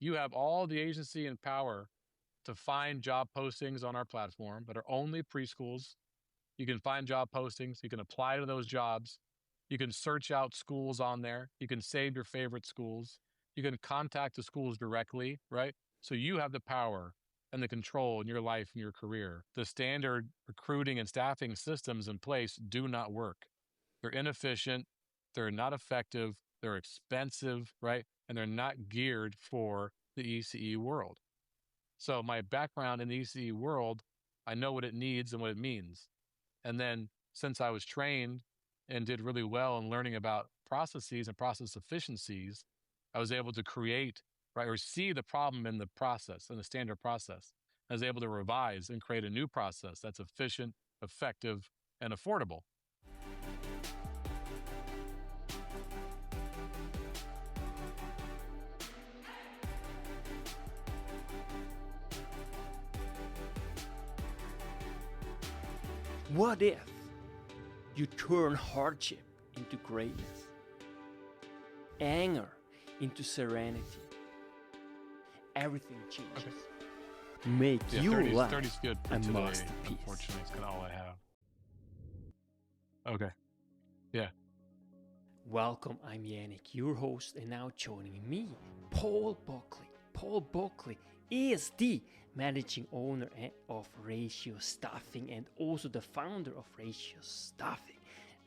You have all the agency and power to find job postings on our platform that are only preschools. You can find job postings. You can apply to those jobs. You can search out schools on there. You can save your favorite schools. You can contact the schools directly, right? So you have the power and the control in your life and your career. The standard recruiting and staffing systems in place do not work. They're inefficient. They're not effective. They're expensive, right? And they're not geared for the ECE world. So my background in the ECE world, I know what it needs and what it means. And then since I was trained and did really well in learning about processes and process efficiencies, I was able to create, right, or see the problem in the process, in the standard process. I was able to revise and create a new process that's efficient, effective, and affordable. What if you turn hardship into greatness, anger into serenity? Everything changes. Okay. Make Yeah, your 30's, life 30's good for a today. masterpiece. Unfortunately, it's kind of all I have. Okay. Yeah. Welcome, I'm Yannick, your host, and now joining me, Paul Buckley. Paul Buckley is the managing owner of Ratio Staffing and also the founder of Ratio Staffing,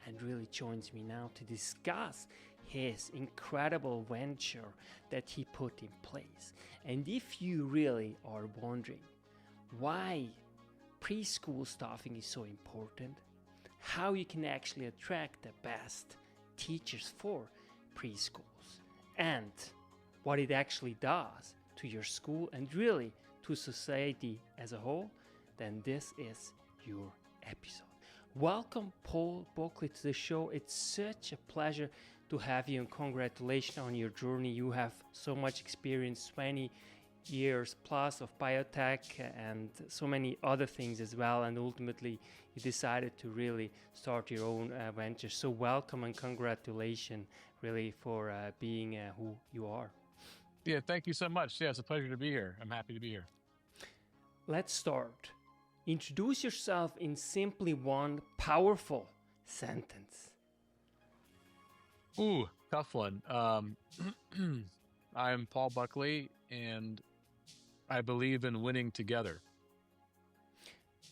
and really joins me now to discuss his incredible venture that he put in place. And if you really are wondering why preschool staffing is so important, how you can actually attract the best teachers for preschools, and what it actually does to your school and really to society as a whole, then this is your episode. Welcome, Paul Buckley, to the show. It's such a pleasure to have you, and congratulations on your journey. You have so much experience, 20 years plus of biotech and so many other things as well, and ultimately you decided to really start your own venture. So welcome and congratulations really for being who you are. Yeah, thank you so much. Yeah, it's a pleasure to be here. I'm happy to be here. Let's start. Introduce yourself in simply one powerful sentence. Ooh, tough one. I'm Paul Buckley, and I believe in winning together.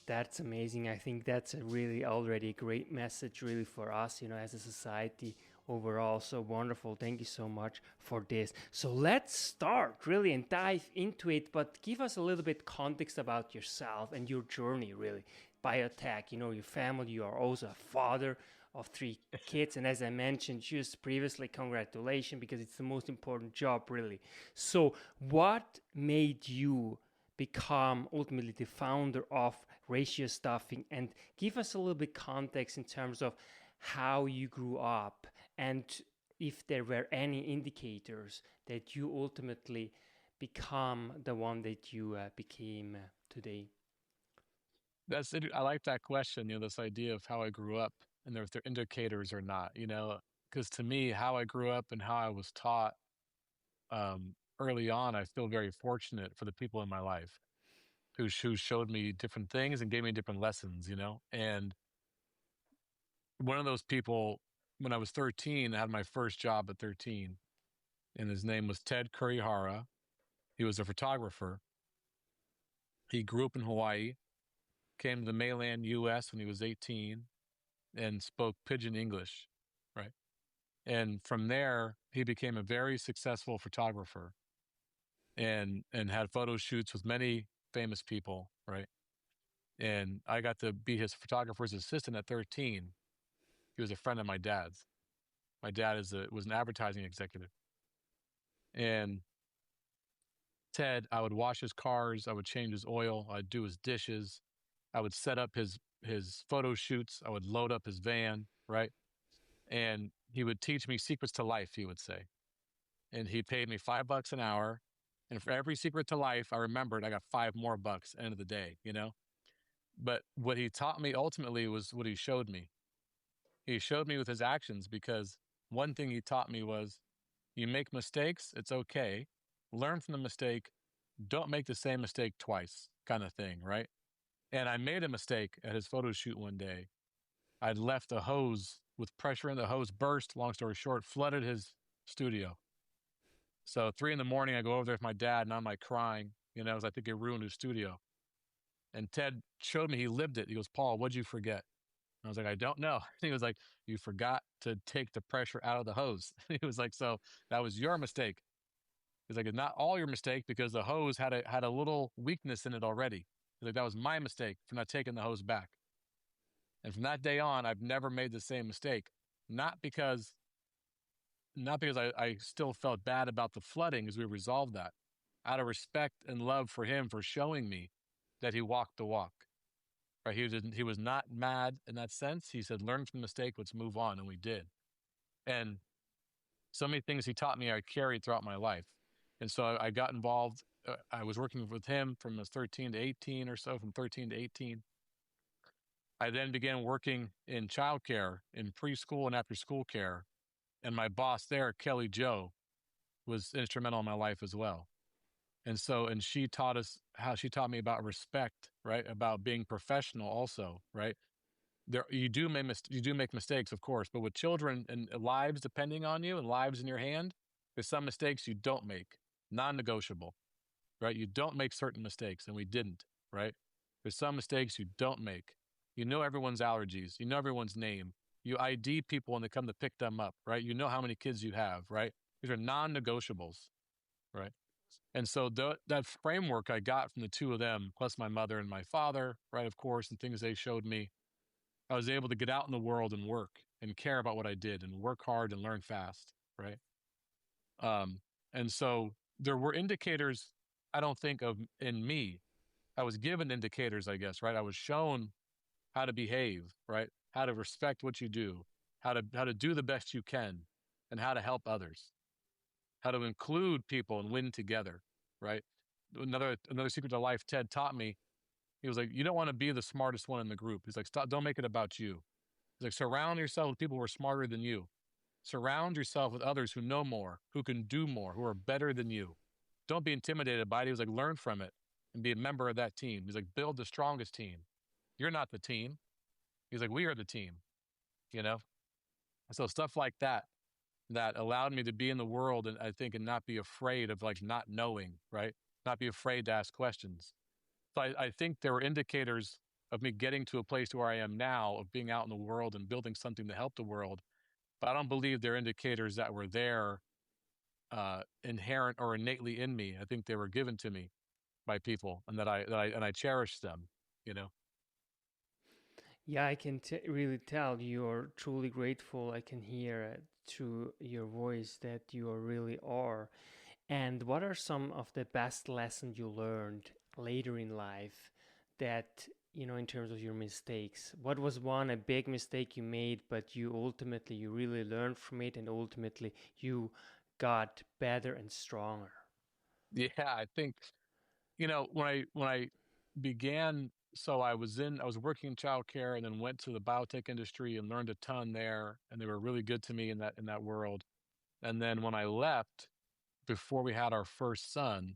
That's amazing. I think that's a really already a great message really for us, as a society overall. So wonderful. Thank you so much for this. So let's start really and dive into it, but give us a little bit context about yourself and your journey really. Biotech, your family, you are also a father of 3 kids, and as I mentioned just previously, congratulations, because it's the most important job really. So what made you become ultimately the founder of Ratio Staffing, and give us a little bit context in terms of how you grew up and if there were any indicators that you ultimately become the one that you became today? That's it. I like that question, this idea of how I grew up and if they're indicators or not, because to me, how I grew up and how I was taught early on, I feel very fortunate for the people in my life who showed me different things and gave me different lessons, and one of those people, when I was 13, I had my first job at 13, and his name was Ted Kurihara. He was a photographer. He grew up in Hawaii, came to the mainland U.S. when he was 18, and spoke pidgin English, right? And from there, he became a very successful photographer and had photo shoots with many famous people, right? And I got to be his photographer's assistant at 13. He was a friend of my dad's. My dad was an advertising executive. And Ted, I would wash his cars, I would change his oil, I'd do his dishes, I would set up his photo shoots, I would load up his van, right? And he would teach me secrets to life, he would say. And he paid me $5 an hour. And for every secret to life, I remembered I got $5 more at the end of the day, But what he taught me ultimately was what he showed me. He showed me with his actions, because one thing he taught me was, you make mistakes, it's okay. learn from the mistake, don't make the same mistake twice, kind of thing, right? And I made a mistake at his photo shoot one day. I'd left a hose with pressure in the hose, burst, long story short, flooded his studio. So 3 a.m, I go over there with my dad, and I'm like crying, because I think it ruined his studio. And Ted showed me he lived it. He goes, Paul, what'd you forget? And I was like, I don't know. He was like, you forgot to take the pressure out of the hose. He was like, so that was your mistake. He's like, it's not all your mistake, because the hose had a little weakness in it already. He's like, that was my mistake for not taking the hose back. And from that day on, I've never made the same mistake. Not because I still felt bad about the flooding as we resolved that. Out of respect and love for him for showing me that he walked the walk. Right? He was not mad in that sense. He said, learn from the mistake, let's move on. And we did. And so many things he taught me I carried throughout my life. And so I got involved. I was working with him from 13 to 18 or so, from 13 to 18. I then began working in childcare, in preschool and after school care. And my boss there, Kelly Jo, was instrumental in my life as well. And she taught me about respect, right? About being professional also, right? You do make mistakes, of course, but with children and lives depending on you and lives in your hand, there's some mistakes you don't make, non-negotiable, right? You don't make certain mistakes, and we didn't, right? There's some mistakes you don't make. You know everyone's allergies. You know everyone's name. You ID people when they come to pick them up, right? You know how many kids you have, right? These are non-negotiables, right? And so that framework I got from the two of them, plus my mother and my father, right, of course, and things they showed me, I was able to get out in the world and work and care about what I did and work hard and learn fast, right? And so there were indicators, I don't think, of in me. I was given indicators, I guess, right? I was shown how to behave, right? How to respect what you do, how to do the best you can, and how to help others, how to include people and win together, right? Another secret to life Ted taught me. He was like, you don't want to be the smartest one in the group. He's like, stop, don't make it about you. He's like, surround yourself with people who are smarter than you. Surround yourself with others who know more, who can do more, who are better than you. Don't be intimidated by it. He was like, learn from it and be a member of that team. He's like, build the strongest team. You're not the team. He's like, we are the team, So stuff like that allowed me to be in the world, and I think, and not be afraid of like not knowing, right? Not be afraid to ask questions. So I think there were indicators of me getting to a place where I am now, of being out in the world and building something to help the world. But I don't believe they're indicators that were there inherent or innately in me. I think they were given to me by people, and that I cherish them, Yeah, I can really tell you're truly grateful. I can hear it through your voice that you really are. And what are some of the best lessons you learned later in life that, in terms of your mistakes? What was a big mistake you made, but you really learned from it, and ultimately you got better and stronger? Yeah, I think, when I began, so I was working in childcare, and then went to the biotech industry and learned a ton there, and they were really good to me in that world. And then when I left, before we had our first son,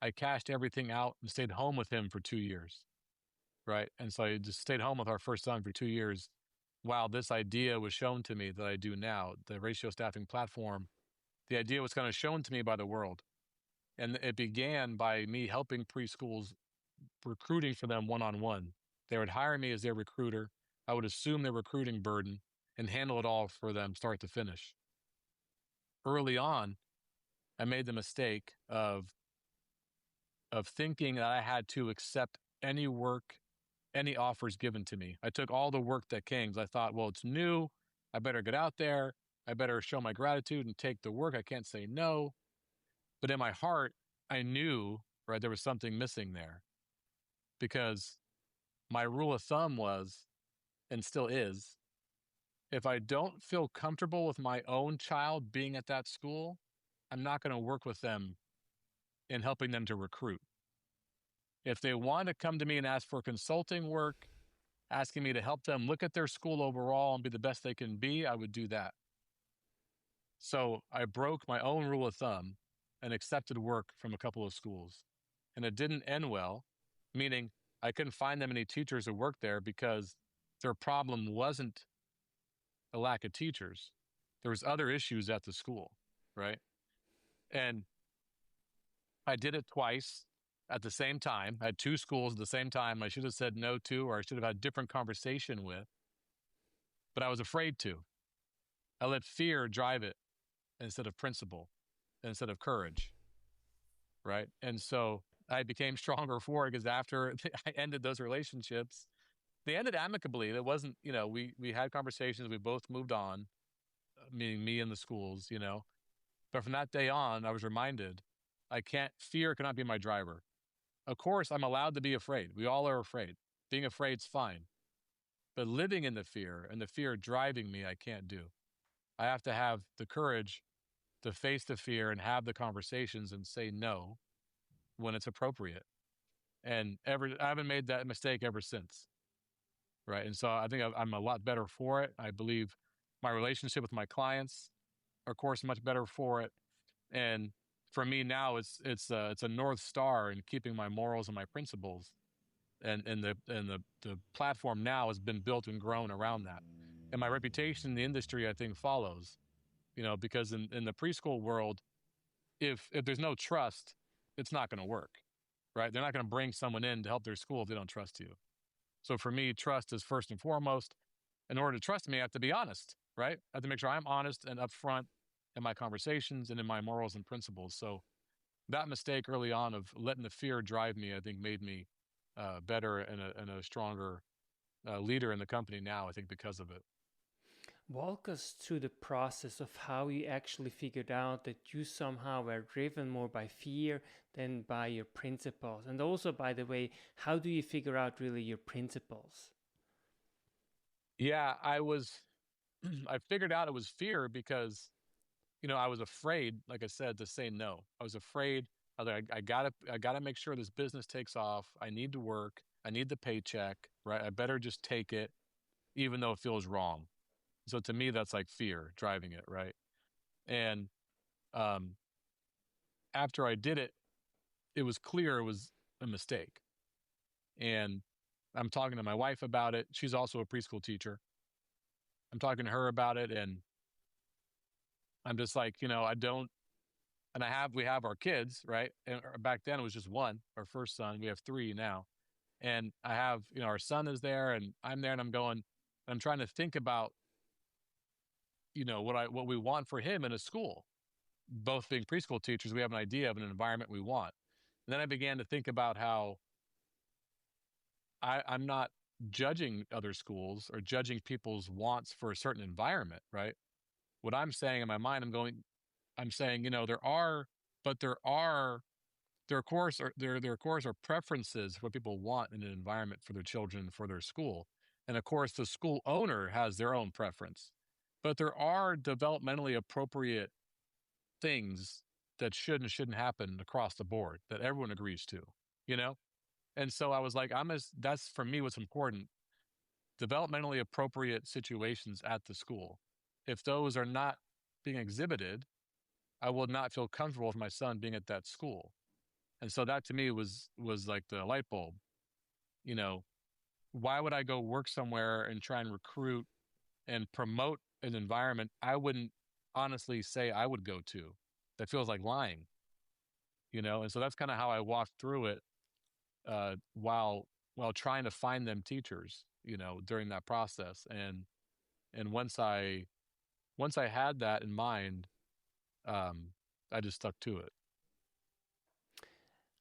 I cashed everything out and stayed home with him for 2 years, right? And so I just stayed home with our first son for 2 years while this idea was shown to me that I do now, the ratio staffing platform. The idea was kind of shown to me by the world. And it began by me helping preschools, recruiting for them one-on-one. They would hire me as their recruiter. I would assume their recruiting burden and handle it all for them, start to finish. Early on, I made the mistake of thinking that I had to accept any work, any offers given to me. I took all the work that came, because I thought, well, it's new. I better get out there. I better show my gratitude and take the work. I can't say no. But in my heart, I knew, right, there was something missing there, because my rule of thumb was, and still is, if I don't feel comfortable with my own child being at that school, I'm not going to work with them in helping them to recruit. If they want to come to me and ask for consulting work, asking me to help them look at their school overall and be the best they can be, I would do that. So I broke my own rule of thumb, and accepted work from a couple of schools. And it didn't end well, meaning I couldn't find them any teachers who worked there because their problem wasn't a lack of teachers. There was other issues at the school, right? And I did it twice at the same time. I had two schools at the same time I should have said no to, or I should have had a different conversation with, but I was afraid to. I let fear drive it instead of principle, instead of courage, right? And so I became stronger for it because after I ended those relationships, they ended amicably. It wasn't, we had conversations, we both moved on, meaning me and the schools, But from that day on, I was reminded fear cannot be my driver. Of course, I'm allowed to be afraid. We all are afraid. Being afraid's fine. But living in the fear and the fear driving me, I can't do. I have to have the courage to face the fear and have the conversations and say no when it's appropriate. And I haven't made that mistake ever since. Right. And so I think I'm a lot better for it. I believe my relationship with my clients are, of course, much better for it. And for me now, it's a North Star in keeping my morals and my principles. And the platform now has been built and grown around that. And my reputation in the industry, I think, follows, because in the preschool world, if there's no trust, it's not going to work, right? They're not going to bring someone in to help their school if they don't trust you. So for me, trust is first and foremost. In order to trust me, I have to be honest, right? I have to make sure I'm honest and upfront in my conversations and in my morals and principles. So that mistake early on of letting the fear drive me, I think made me better and a stronger leader in the company now, I think, because of it. Walk us through the process of how you actually figured out that you somehow were driven more by fear than by your principles. And also, by the way, how do you figure out really your principles? Yeah, I figured out it was fear because, I was afraid, like I said, to say no. I was afraid. I was like, I gotta make sure this business takes off. I need to work. I need the paycheck, right? I better just take it, even though it feels wrong. So to me, that's like fear driving it, right? And um, after I did it, it was clear it was a mistake. And I'm talking to my wife about it. She's also a preschool teacher. I'm talking to her about it, and I'm just like, I don't. And we have our kids, right? And back then it was just one, our first son. We have three now, and I have, our son is there, and I'm there, and I'm trying to think about, what we want for him in a school. Both being preschool teachers, we have an idea of an environment we want. And then I began to think about how I'm not judging other schools or judging people's wants for a certain environment, right? What I'm saying in my mind, I'm saying, there of course are preferences for what people want in an environment for their children, for their school. And of course, the school owner has their own preference. But there are developmentally appropriate things that should and shouldn't happen across the board that everyone agrees to, you know? And so I was like, that's for me what's important. Developmentally appropriate situations at the school. If those are not being exhibited, I will not feel comfortable with my son being at that school. And so that to me was like the light bulb. Why would I go work somewhere and try and recruit and promote an environment I wouldn't honestly say I would go to? That feels like lying, And so that's kind of how I walked through it, while trying to find them teachers, during that process. And once I had that in mind, I just stuck to it.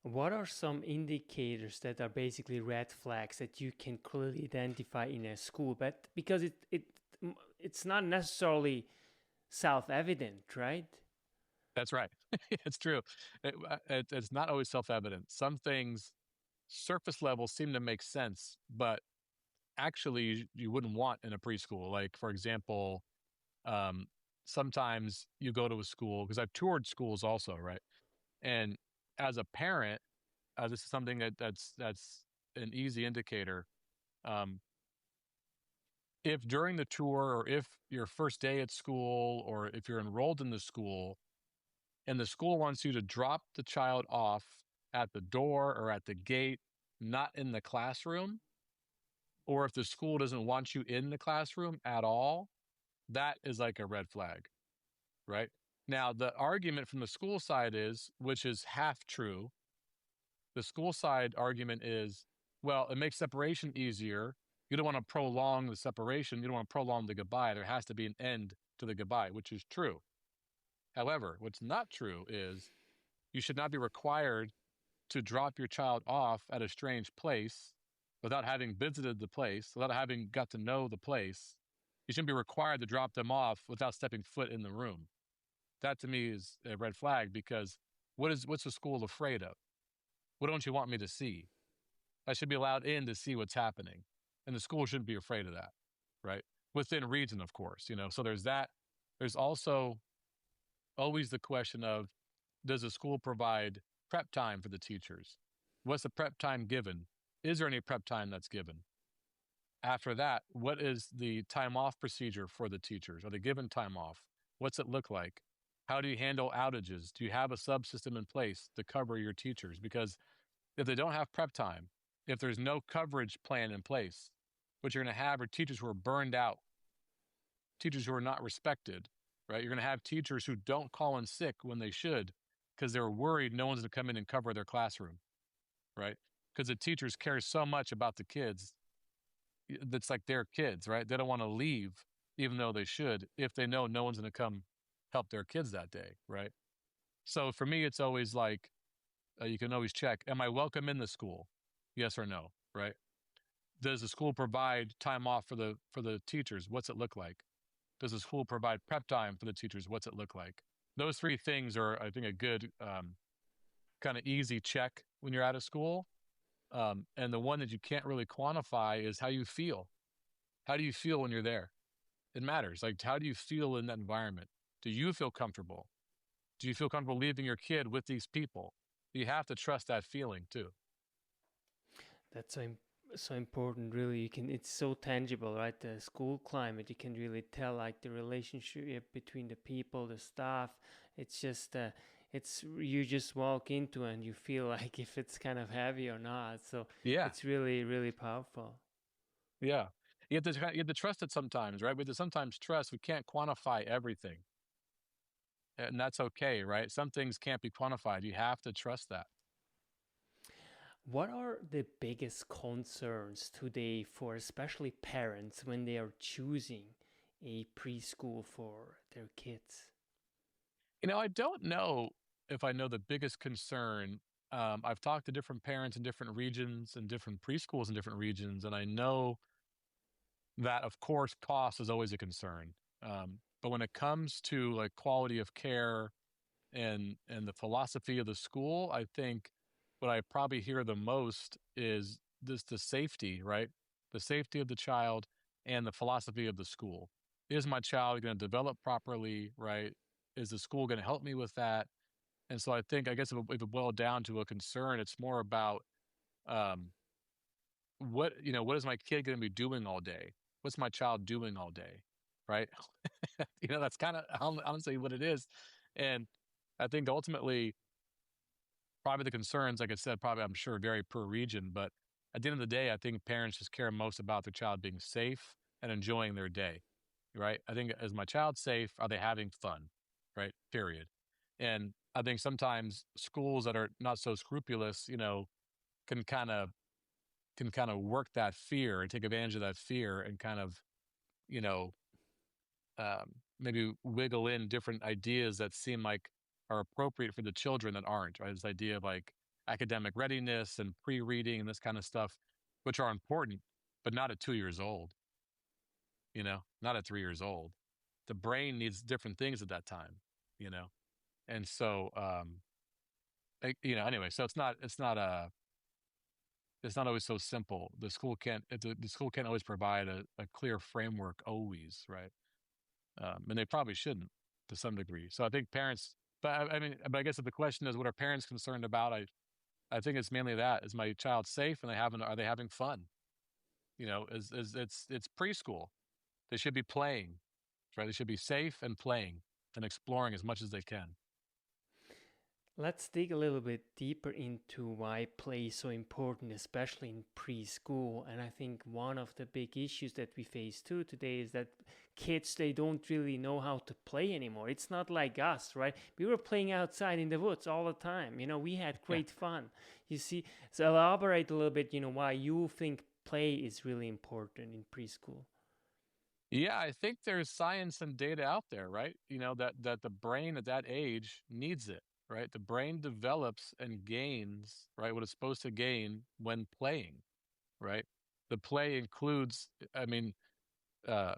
What are some indicators that are basically red flags that you can clearly identify in a school? But because it's not necessarily self-evident, right? That's right. It's true. It's not always self-evident. Some things, surface level, seem to make sense, but actually you wouldn't want in a preschool. Like, for example, um, sometimes you go to a school, because I've toured schools also, right? And as a parent, this is something that's an easy indicator. Um, if during the tour, or if your first day at school, or if you're enrolled in the school, and the school wants you to drop the child off at the door or at the gate, not in the classroom, or if the school doesn't want you in the classroom at all, that is like a red flag, right? Now, the argument from the school side is, which is half true, the school side argument is, well, it makes separation easier. You don't want to prolong the separation. You don't want to prolong the goodbye. There has to be an end to the goodbye, which is true. However, what's not true is you should not be required to drop your child off at a strange place without having visited the place, without having got to know the place. You shouldn't be required to drop them off without stepping foot in the room. That to me is a red flag, because what's the school afraid of? What don't you want me to see? I should be allowed in to see what's happening. And the school shouldn't be afraid of that, right? Within reason, of course, So there's that. There's also always the question of, does the school provide prep time for the teachers? What's the prep time given? Is there any prep time that's given? After that, what is the time off procedure for the teachers? Are they given time off? What's it look like? How do you handle outages? Do you have a subsystem in place to cover your teachers? Because if they don't have prep time, if there's no coverage plan in place, what you're going to have are teachers who are burned out, teachers who are not respected, right? You're going to have teachers who don't call in sick when they should because they're worried no one's going to come in and cover their classroom, right? Because the teachers care so much about the kids. That's like their kids, right? They don't want to leave, even though they should, if they know no one's going to come help their kids that day, right? So for me, it's always like, you can always check, am I welcome in the school? Yes or no, right? Does the school provide time off for the teachers? What's it look like? Does the school provide prep time for the teachers? What's it look like? Those three things are, I think, a good kind of easy check when you're out of school. And the one that you can't really quantify is how you feel. How do you feel when you're there? It matters. Like, how do you feel in that environment? Do you feel comfortable? Do you feel comfortable leaving your kid with these people? You have to trust that feeling too. That's so important. Really, it's so tangible, right? The school climate, you can really tell, like the relationship between the people, the staff. It's just it's you just walk into and you feel like if it's kind of heavy or not. So Yeah, it's really really powerful. yeah. You have to trust it sometimes, right? We have to sometimes trust. We can't quantify everything, and that's okay, right? Some things can't be quantified. You have to trust that. What are the biggest concerns today for especially parents when they are choosing a preschool for their kids? I don't know if I know the biggest concern. I've talked to different parents in different regions and different preschools in different regions, and I know that, of course, cost is always a concern. But when it comes to like quality of care and the philosophy of the school, I think what I probably hear the most is this: the safety, right? The safety of the child and the philosophy of the school. Is my child going to develop properly, right? Is the school going to help me with that? And so I think, I guess if it boiled down to a concern, it's more about um, what is my kid going to be doing all day? What's my child doing all day, right? That's kind of honestly what it is. And I think ultimately, probably the concerns, like I said, probably I'm sure vary per region, but at the end of the day, I think parents just care most about their child being safe and enjoying their day, right? I think, is my child safe? Are they having fun, right? Period. And I think sometimes schools that are not so scrupulous, can kind of work that fear and take advantage of that fear and kind of, you know, maybe wiggle in different ideas that seem like are appropriate for the children that aren't, right? This idea of like academic readiness and pre-reading and this kind of stuff, which are important, but not at 2 years old, not at 3 years old. The brain needs different things at that time, you know? And so, anyway, so it's not always so simple. The school can't always provide a clear framework always, right? And they probably shouldn't to some degree. So I think parents, but I guess if the question is, what are parents concerned about? I think it's mainly that: is my child safe, and are they having fun? It's preschool. They should be playing, right? They should be safe and playing and exploring as much as they can. Let's dig a little bit deeper into why play is so important, especially in preschool. And I think one of the big issues that we face too today is that kids, they don't really know how to play anymore. It's not like us, right? We were playing outside in the woods all the time. We had Yeah. great fun. You see, so elaborate a little bit, why you think play is really important in preschool. Yeah, I think there's science and data out there, right? That the brain at that age needs it, right? The brain develops and gains, right, what it's supposed to gain when playing, right? The play includes, I mean, uh,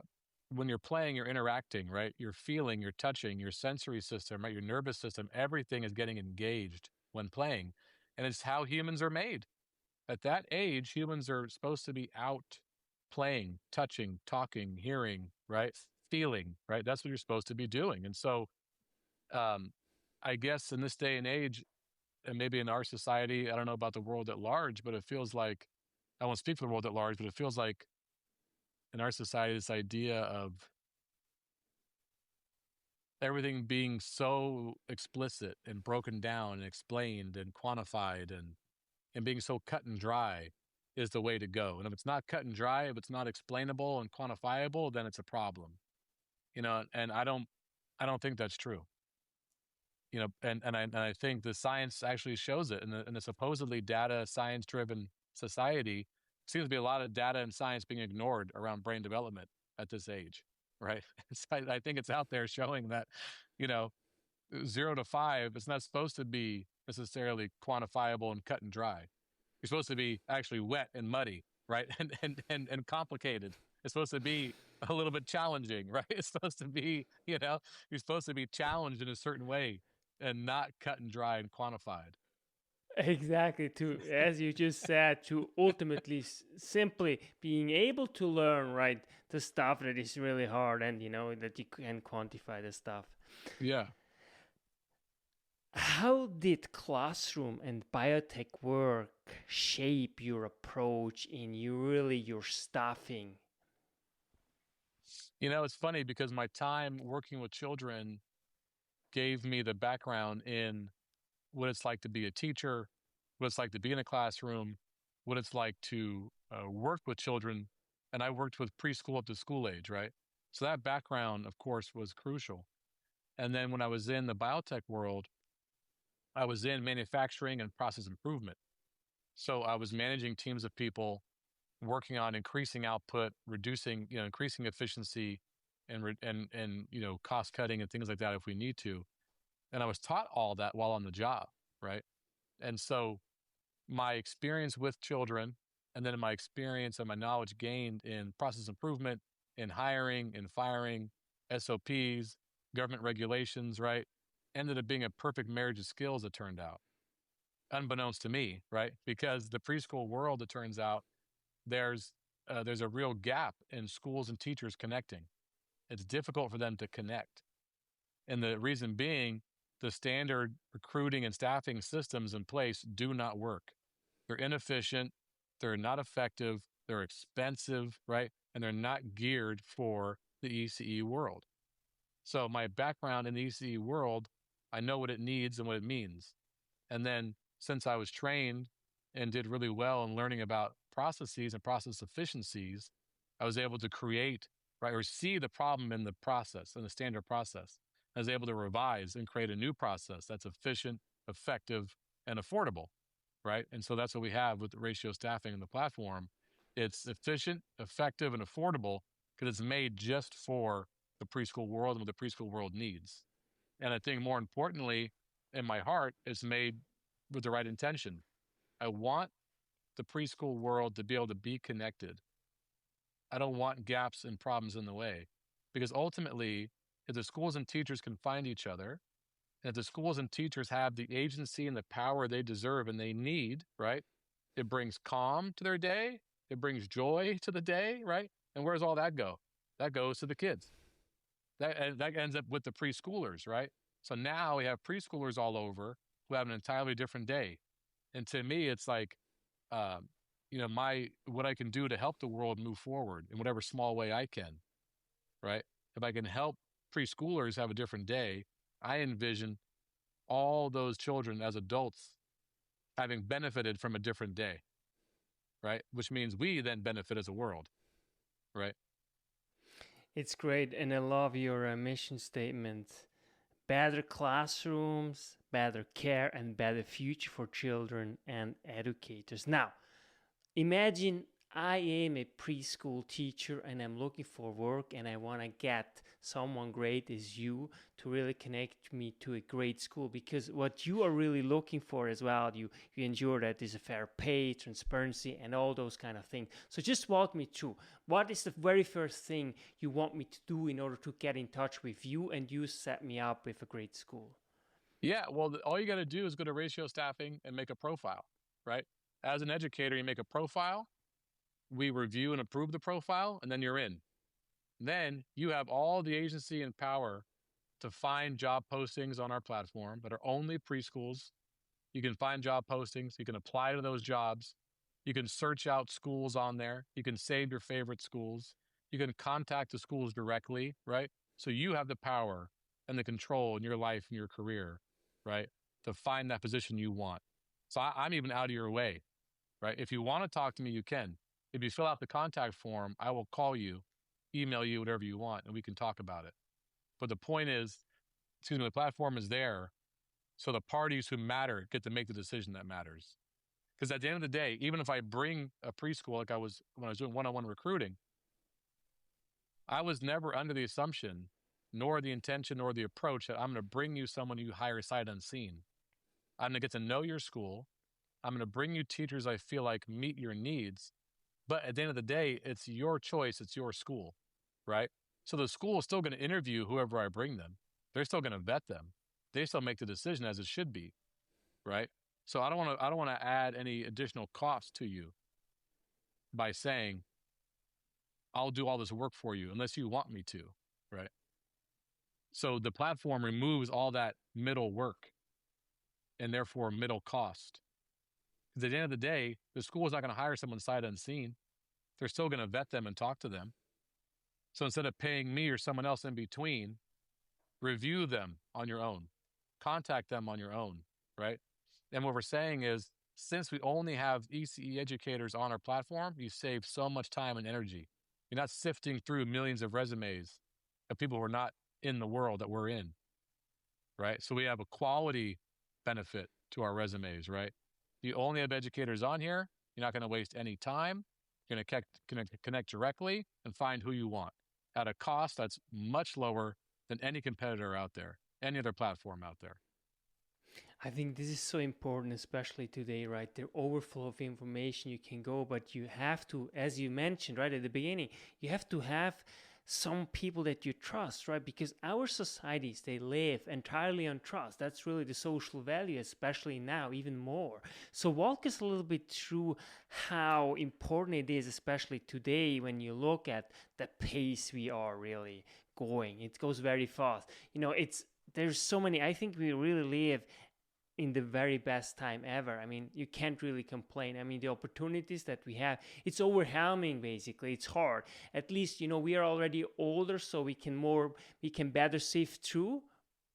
when you're playing, you're interacting, right? You're feeling, you're touching, your sensory system, right? Your nervous system, everything is getting engaged when playing. And it's how humans are made. At that age, humans are supposed to be out playing, touching, talking, hearing, right? Feeling, right? That's what you're supposed to be doing. And so, um, I guess in this day and age, and maybe in our society, I don't know about the world at large, but it feels like, I won't speak for the world at large, but it feels like in our society, this idea of everything being so explicit and broken down and explained and quantified and being so cut and dry is the way to go. And if it's not cut and dry, if it's not explainable and quantifiable, then it's a problem. And I don't think that's true. And I think the science actually shows it in a supposedly data science driven society. Seems to be a lot of data and science being ignored around brain development at this age, right? So I think it's out there showing that, you know, 0 to 5, it's not supposed to be necessarily quantifiable and cut and dry. You're supposed to be actually wet and muddy, right? And complicated. It's supposed to be a little bit challenging, right? It's supposed to be, you're supposed to be challenged in a certain way and not cut and dry and quantified. Exactly, to as you just said, to ultimately simply being able to learn, right, the stuff that is really hard, and that you can quantify the stuff. Yeah. How did classroom and biotech work shape your approach in your staffing? It's funny because my time working with children gave me the background in what it's like to be a teacher, what it's like to be in a classroom, what it's like to work with children. And I worked with preschool up to school age, right? So that background, of course, was crucial. And then when I was in the biotech world, I was in manufacturing and process improvement. So I was managing teams of people working on increasing output, reducing, increasing efficiency and cost cutting and things like that if we need to. And I was taught all that while on the job, right? And so my experience with children and then my experience and my knowledge gained in process improvement, in hiring, in firing, SOPs, government regulations, right? Ended up being a perfect marriage of skills, it turned out, unbeknownst to me, right? Because the preschool world, it turns out, there's there's a real gap in schools and teachers connecting. It's difficult for them to connect. And the reason being, the standard recruiting and staffing systems in place do not work. They're inefficient, they're not effective, they're expensive, right? And they're not geared for the ECE world. So, my background in the ECE world, I know what it needs and what it means. And then, since I was trained and did really well in learning about processes and process efficiencies, I was able to create, right, or see the problem in the process, in the standard process. I was able to revise and create a new process that's efficient, effective, and affordable, right? And so that's what we have with the ratio staffing in the platform. It's efficient, effective, and affordable because it's made just for the preschool world and what the preschool world needs. And I think more importantly, in my heart, it's made with the right intention. I want the preschool world to be able to be connected. I don't want gaps and problems in the way because ultimately, if the schools and teachers can find each other, and if the schools and teachers have the agency and the power they deserve and they need, right? It brings calm to their day. It brings joy to the day, right? And where does all that go? That goes to the kids. That ends up with the preschoolers, right? So now we have preschoolers all over who have an entirely different day. And to me, it's like, um, my what I can do to help the world move forward in whatever small way I can, right? If I can help preschoolers have a different day, I envision all those children as adults having benefited from a different day, right? Which means we then benefit as a world, right? It's great, and I love your mission statement. Better classrooms, better care, and better future for children and educators. Now, imagine I am a preschool teacher and I'm looking for work and I want to get someone great as you to really connect me to a great school, because what you are really looking for as well, you ensure that there's a fair pay, transparency, and all those kind of things. So just walk me through, what is the very first thing you want me to do in order to get in touch with you and you set me up with a great school? Yeah, well, all you got to do is go to ratio staffing and make a profile, right? As an educator, you make a profile, we review and approve the profile, and then you're in. Then you have all the agency and power to find job postings on our platform that are only preschools. You can find job postings, you can apply to those jobs, you can search out schools on there, you can save your favorite schools, you can contact the schools directly, right? So you have the power and the control in your life and your career, right? To find that position you want. So I'm even out of your way, right? If you want to talk to me, you can. If you fill out the contact form, I will call you, email you, whatever you want, and we can talk about it. But the point is, the platform is there so the parties who matter get to make the decision that matters. Because at the end of the day, even if I bring a preschool, like I was when I was doing one-on-one recruiting, I was never under the assumption, nor the intention, nor the approach that I'm going to bring you someone you hire sight unseen. I'm going to get to know your school. I'm going to bring you teachers I feel like meet your needs. But at the end of the day, it's your choice. It's your school, right? So the school is still going to interview whoever I bring them. They're still going to vet them. They still make the decision as it should be, right? So I don't want to add any additional cost to you by saying I'll do all this work for you unless you want me to, right? So the platform removes all that middle work and therefore middle cost. Because at the end of the day, the school is not going to hire someone sight unseen. They're still going to vet them and talk to them. So instead of paying me or someone else in between, review them on your own, contact them on your own, right? And what we're saying is, since we only have ECE educators on our platform, you save so much time and energy. You're not sifting through millions of resumes of people who are not in the world that we're in, right? So we have a quality benefit to our resumes, right? You only have educators on here. You're not going to waste any time. You're going to connect directly and find who you want at a cost that's much lower than any competitor out there, any other platform out there. I think this is so important, especially today, right? The overflow of information you can go, but you have to, as you mentioned right at the beginning, you have to have some people that you trust, right? Because our societies, they live entirely on trust. That's really the social value, especially now, even more. So walk us a little bit through how important it is, especially today, when you look at the pace we are really going. It goes very fast. There's so many, I think we really live in the very best time ever. I mean, you can't really complain. I mean, the opportunities that we have, it's overwhelming basically. It's hard. At least, we are already older, so we can better sift through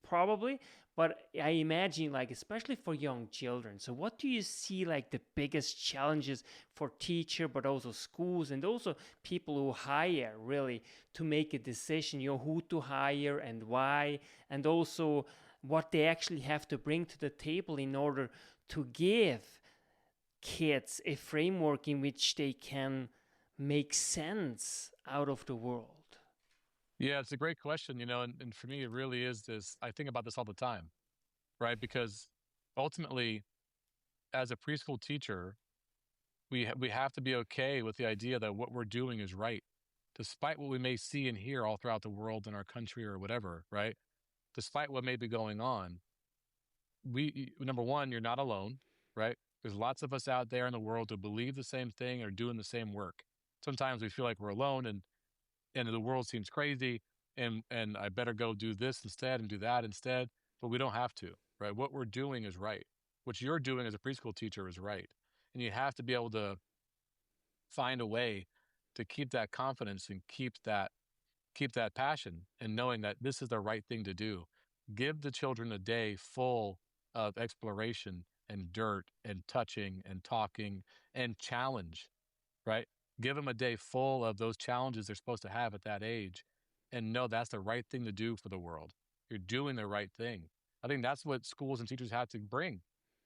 probably. But I imagine, like, especially for young children. So what do you see like the biggest challenges for teacher, but also schools and also people who hire, really, to make a decision, who to hire and why, and also what they actually have to bring to the table in order to give kids a framework in which they can make sense out of the world? Yeah, it's a great question, and for me, it really is this. I think about this all the time, right? Because ultimately, as a preschool teacher, we have to be okay with the idea that what we're doing is right, despite what we may see and hear all throughout the world in our country or whatever, right? Despite what may be going on, number one, you're not alone, right? There's lots of us out there in the world who believe the same thing or doing the same work. Sometimes we feel like we're alone and the world seems crazy and I better go do this instead and do that instead, but we don't have to, right? What we're doing is right. What you're doing as a preschool teacher is right. And you have to be able to find a way to keep that confidence and keep that passion and knowing that this is the right thing to do. Give the children a day full of exploration and dirt and touching and talking and challenge, right? Give them a day full of those challenges they're supposed to have at that age and know that's the right thing to do for the world. You're doing the right thing. I think that's what schools and teachers have to bring,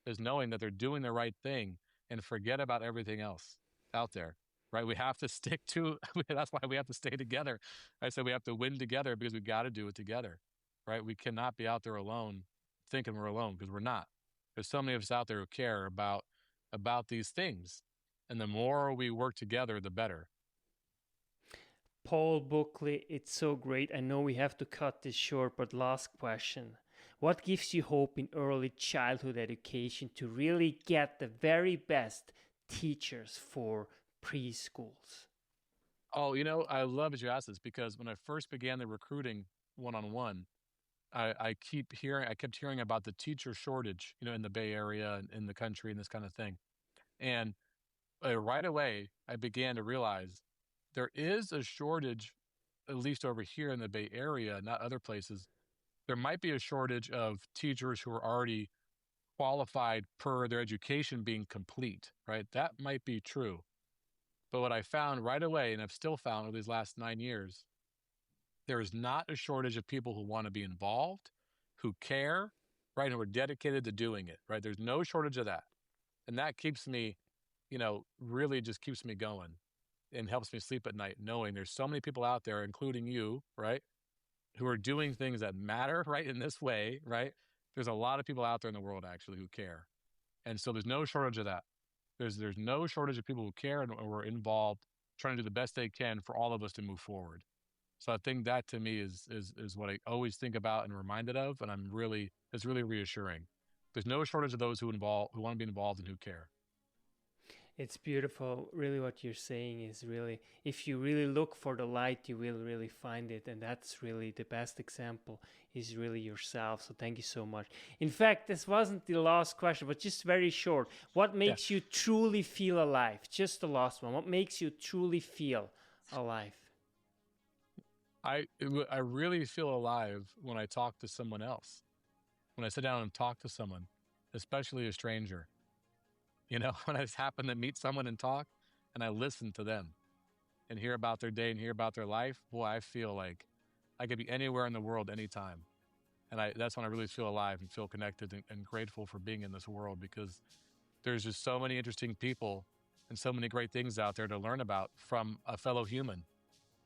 is knowing that they're doing the right thing and forget about everything else out there, right? We have to stick to, that's why we have to stay together. I said we have to win together because we got to do it together, right? We cannot be out there alone thinking we're alone, because we're not. There's so many of us out there who care about these things. And the more we work together, the better. Paul Buckley, it's so great. I know we have to cut this short, but last question. What gives you hope in early childhood education to really get the very best teachers for preschools? Oh, I love that you asked this, because when I first began the recruiting one-on-one, I kept hearing about the teacher shortage, in the Bay Area and in the country and this kind of thing. And right away, I began to realize there is a shortage, at least over here in the Bay Area, not other places. There might be a shortage of teachers who are already qualified per their education being complete, right? That might be true. But what I found right away, and I've still found over these last 9 years, there is not a shortage of people who want to be involved, who care, right, and who are dedicated to doing it, right? There's no shortage of that. And that keeps me, really just keeps me going and helps me sleep at night, knowing there's so many people out there, including you, right, who are doing things that matter, right, in this way, right? There's a lot of people out there in the world actually who care. And so there's no shortage of that. There's no shortage of people who care and who are involved, trying to do the best they can for all of us to move forward. So I think that to me is what I always think about and reminded of, and it's really reassuring. There's no shortage of those who want to be involved and who care. It's beautiful. Really, what you're saying is really, if you really look for the light, you will really find it. And that's really the best example, is really yourself. So thank you so much. In fact, this wasn't the last question, but just very short. What makes you truly feel alive? Just the last one. What makes you truly feel alive? I really feel alive when I talk to someone else. When I sit down and talk to someone, especially a stranger. When I just happen to meet someone and talk, and I listen to them and hear about their day and hear about their life, boy, I feel like I could be anywhere in the world anytime. And that's when I really feel alive and feel connected and grateful for being in this world, because there's just so many interesting people and so many great things out there to learn about from a fellow human.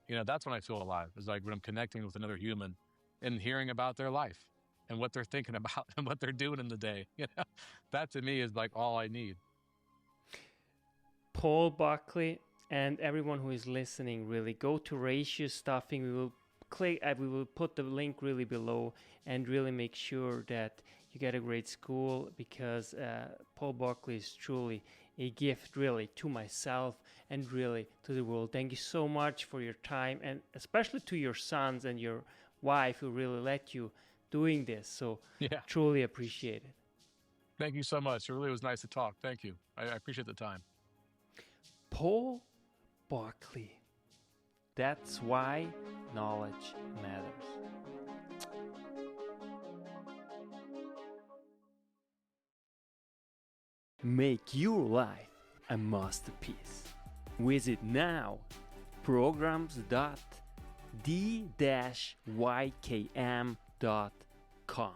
That's when I feel alive, is like when I'm connecting with another human and hearing about their life and what they're thinking about and what they're doing in the day. That to me is like all I need. Paul Buckley, and everyone who is listening, really go to Ratio Stuffing. We will put the link really below, and really make sure that you get a great school, because Paul Buckley is truly a gift, really, to myself and really to the world. Thank you so much for your time, and especially to your sons and your wife, who really let you doing this. So truly appreciate it. Thank you so much. It really was nice to talk. Thank you. I appreciate the time. Paul Buckley. That's why knowledge matters. Make your life a masterpiece. Visit now programs.the-ykm.com.